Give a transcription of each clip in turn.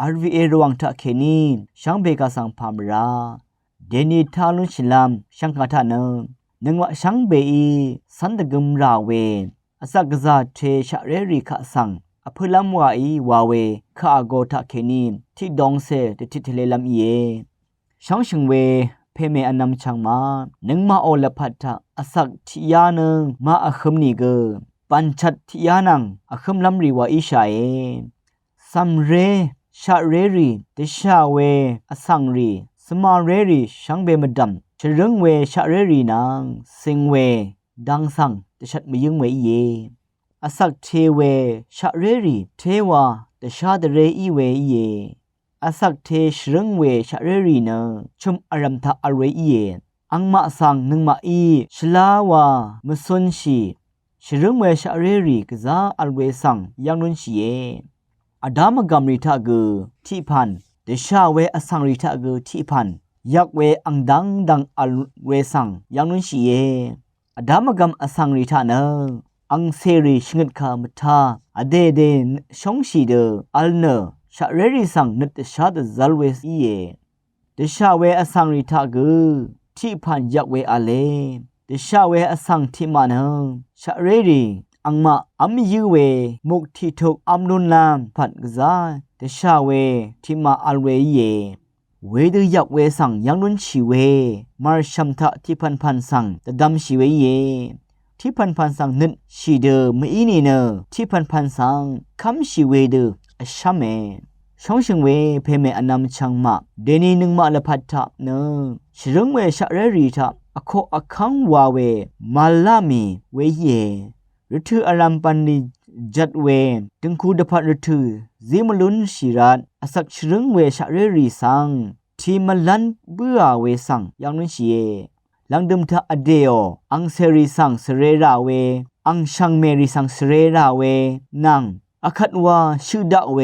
RVA ระวังทะเคนีช่างเบกาสังพามราเดนีทาลุนชิลามช่างกาทานึงว่าช่างเบอีสันตกึมราเวอสักกะซาเทชะเรริคะสังอพุลัมวาอีวาเวคาโกทะเคนีที่ดองเซติทิทเลลัมเยช่างชิงเวเพเมอนำช่างมานึงมาโอละพัทธะอสักทิยานึงมาอคัมนีเกปัญชัดทิยานังอคัมลัมรีวาอิชาเอซัมเรชะเรรีเตชาเวอสังรีสมาเรรีช่างเบมดัมชะรึงเวชะเรรีนางสิงเวดังสังเตชัดมยึงเวเยอสักเทเวชะเรรีเทวาเตชาเดเรอีเวเยอสักเทชรึงเวชะเรรีเนชุมอารัมทะอเรอีเยอังมะสังนึงมาอีชลาวามสุนชีชรึงเวชะเรรีกะซาอัลเวสังยังนุนชีเยอดามกัมริทะเกทิพันเดชาเวอสังริทะเกทิพันยักเวอังดังดังอัลเวสังยังนุนชีเยอดามกัมอสังริทะเนอังเซรีชงดคามทาอเดเดชงชีเดอัลเนชะเรริสังนึตชาดซัลเวสอีเยเดชาเวอสังริทะเกทิพันยักเวอะเลเดชาเวอสังทิมานะชะเรรีอังมาอัมยูเวมุกทิทุกอัมนุนลามผัดกซาเดชาเวทิมาอัลเวเยเวดยักเวสังยังนุนชีเวมารชัมทะทิพันสังตะดัมชีเวเยทิพันสังนึดชีเดมอีนีเนทิพันสังคัมชีเวเดอชัมเมช่องชิงเวเพเมอนำชังมาเดนีนึงมาละพัดทับเนชรึงเวชะเรรีทับอโคอคังวาเวมาลามีเวเยฤทูอารัมปันนิจัดเวตึงคูดพัดฤทูซิมลุนชีรัตอสักชรึงเวชะเรรีสังทีมลันเบื่อเวสังยังนุนชีเยลังดึมทะอเดโออังเซรีสังเสเรราเวอังชังเมรีสังเสเรราเวนังอคัดวาชื่อดะเว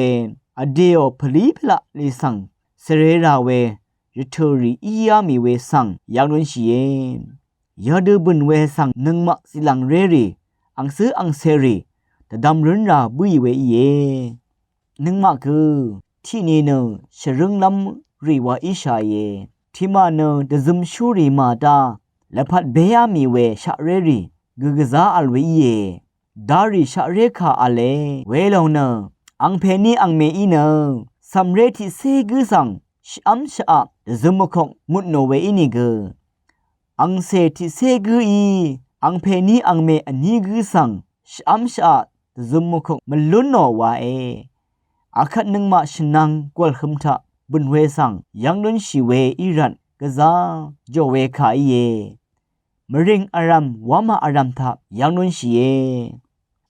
อเดโอพลีพละลิสังเสเรราเวฤทูรีอียามีเวสังยังนุนชีเยยาดูบุนเวสังนึงมะสิลังเรรีอังซื้ออังเซรีแต่ดำรุนราบุยเวเยนึงมะคือที่นี่เนชรึงลำรีวาอิชาเยที่มาเนเดซุมชูรีมาตาและพัดเบียมีเวชะเรรีกึกซาอัลเวเยดาริชะเรคาอเลเวลงเนอังเพนีอังเมอีเนสัมเรทิเซกึสังชอัมชะเดซุมคงมุดโนเวอินิกอังเซทิเซกึอีอังเพนีอังเมอนีกึสังชอัมชะเดซุมคงมลุนโนวาเออาคัดนึงมาชนังกวลคมทะบุญเวสังยังนุนชีเวอิรันกะซาโจเวคาเยมริงอารัมวามาอารัมทะยังนุนชีเย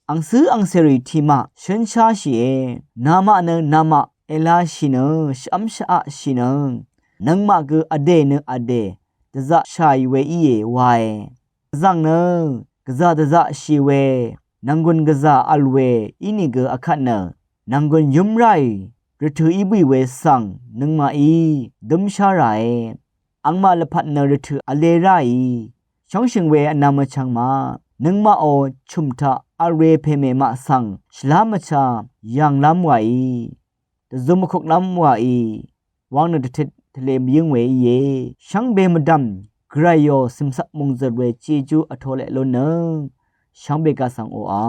อังซื้ออังเซริทีมาชนชาชีเยนามะเนนามะเอลาชิเนชัมชะชิเนนังมะกอเดเนอเดตะซะชายเวอีเยวายซังเนกะซาตะซะชีเวนังกุนกะซาอัลเวอินิกอคัดเนนังกุนยุมไรฤทูอีบุยเวสังนึงมาอีดมชาไรอังมาละพัดเนฤทูอเลไรช่องชิงเวอนามชังมานึงมาโอชุมทะอเรเพเมมาสังชลามชายังลำไวตะซุมคกลำไววังนตะทะเลมยิงเวเยช่างเบมดัมไกรโยซิมสักมงเจเวจีจูอโทเลโลเนช่างเบกาสังโออา